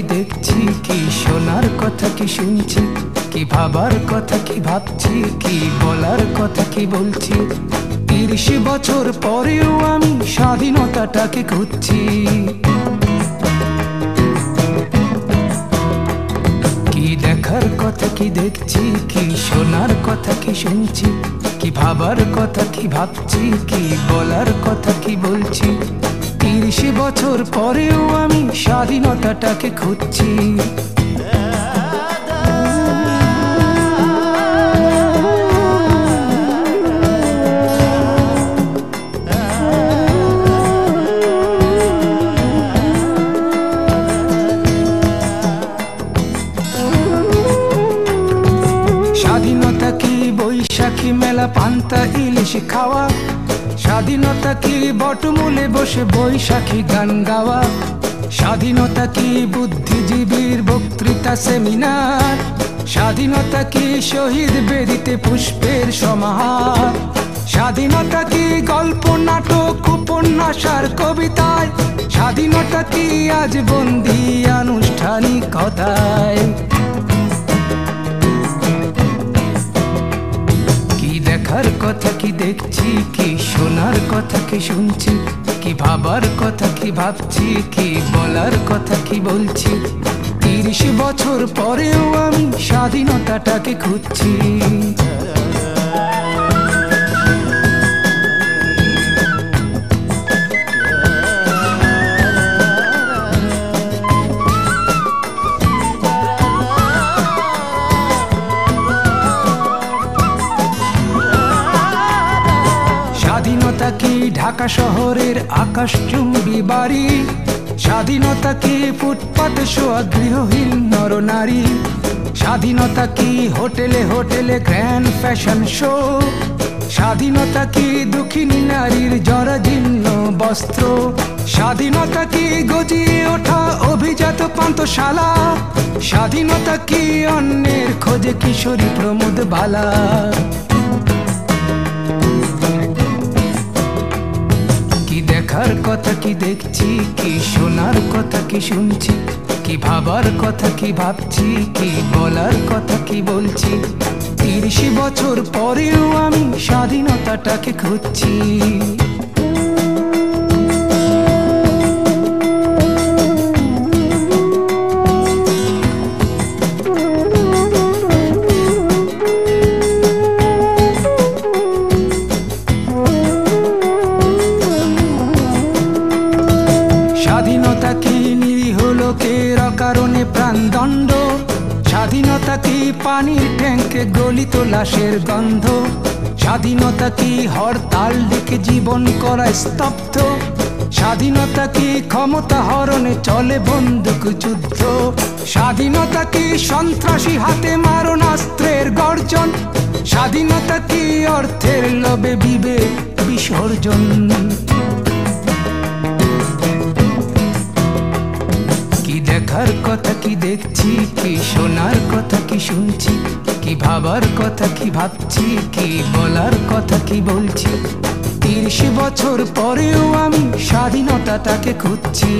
কি দেখছি, কি শোনার কথা কি শুনছি, কি ভাবার কথা কি ভাবছি, কি বলার কথা কি বলছি। 30 বছর পরেও আমি স্বাধীনতাটাকে খুঁজছি। কি দেখার কথা কি দেখছি, কি শোনার কথা কি শুনছি, কি ভাবার কথা কি ভাবছি, কি বলার কথা কি বলছি। 30 বছর পরেও আমি স্বাধীনতাটাকে খুঁজছি। স্বাধীনতা কি বৈশাখী মেলা পান্তা ইলিশ খাওয়া, স্বাধীনতা কি বটমূলে বসে বৈশাখী গান গাওয়া, স্বাধীনতা কি বুদ্ধিজীবীর বক্তৃতা সেমিনার, স্বাধীনতা কি শহীদ বেদিতে পুষ্পের সমাহার, স্বাধীনতা কি গল্প নাটক উপন্যাস আর কবিতায়, স্বাধীনতা কি আজ বন্দী আনুষ্ঠানিকতায়। দেখার কথা কি দেখছি, কি শোনার কথা কি শুনছি, কি ভাবার কথা কি ভাবছি, কি বলার কথা কি বলছি। 30 বছর পরেও আমি স্বাধীনতাটাকে খুঁজছি। স্বাধীনতা কি ঢাকা শহরের আকাশচুম্বী বাড়ি, স্বাধীনতা কি ফুটপাতে শোয়া গৃহহীন নরনারী, স্বাধীনতা কি হোটেলে হোটেলে গ্র্যান্ড ফ্যাশন শো, স্বাধীনতা কি দুঃখিনী নারীর জরাজীর্ণ বস্ত্র, স্বাধীনতা কি গজিয়ে ওঠা অভিজাত পান্থশালা, স্বাধীনতা কি অন্যের খোঁজে কিশোরী প্রমোদ বালা। দেখার কথা কি দেখছি, কি শোনার কথা কি শুনছি, কি ভাবার কথা কি ভাবছি, কি বলার কথা কি বলছি। 30 বছর পরেও আমি স্বাধীনতাটাকে খুঁজছি। স্বাধীনতা কি নিরীহ লোকের অকারণে প্রাণদণ্ড, স্বাধীনতা কি পানির ট্যাঙ্কে গলিত লাশের গন্ধ, স্বাধীনতা কি হরতাল ডেকে জীবন করা স্তব্ধ, স্বাধীনতা কি ক্ষমতা হরণে চলে বন্দুক যুদ্ধ, স্বাধীনতা কি সন্ত্রাসী হাতে মারণাস্ত্রের গর্জন, স্বাধীনতা কি অর্থের লোভে বিবেক বিসর্জন। দেখার কথা কি দেখছি, কি শোনার কথা কি শুনছি, কি ভাবার কথা কি ভাবছি, কি বলার কথা কি বলছি। 30 বছর পরেও আমি স্বাধীনতাটাকে খুঁজছি।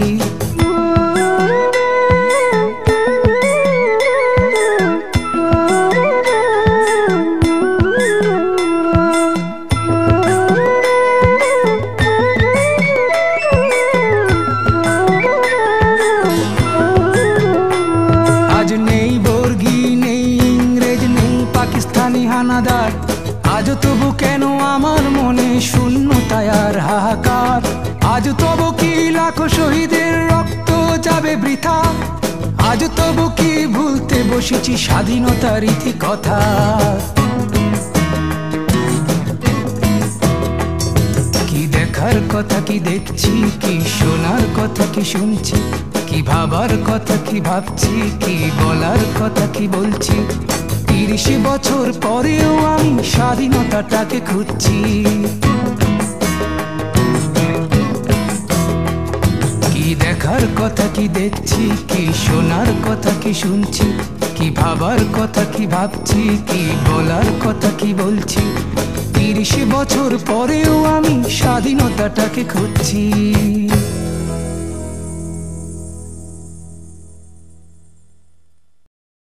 হানাদার আজ তবু কেন আমার মনে শূন্যতায় আর হাহাকার, আজ তবু কি লাখো শহীদের রক্ত যাবে বৃথা, আজ তবু কি ভুলতে বসেছি স্বাধীনতার ইতি কথা। কি দেখার কথা কি দেখছি, কি শোনার কথা কি শুনছি, কি ভাবার কথা কি ভাবছি, কি বলার কথা কি বলছি। 30 বছর পরেও আমি স্বাধীনতাটাকে খুঁজছি। কি দেখার কথা কি দেখছি, কি শোনার কথা কি শুনছি, কি ভাবার কথা কি ভাবছি, কি বলার কথা কি বলছি। 30 বছর পরেও আমি স্বাধীনতাটাকে খুঁজছি।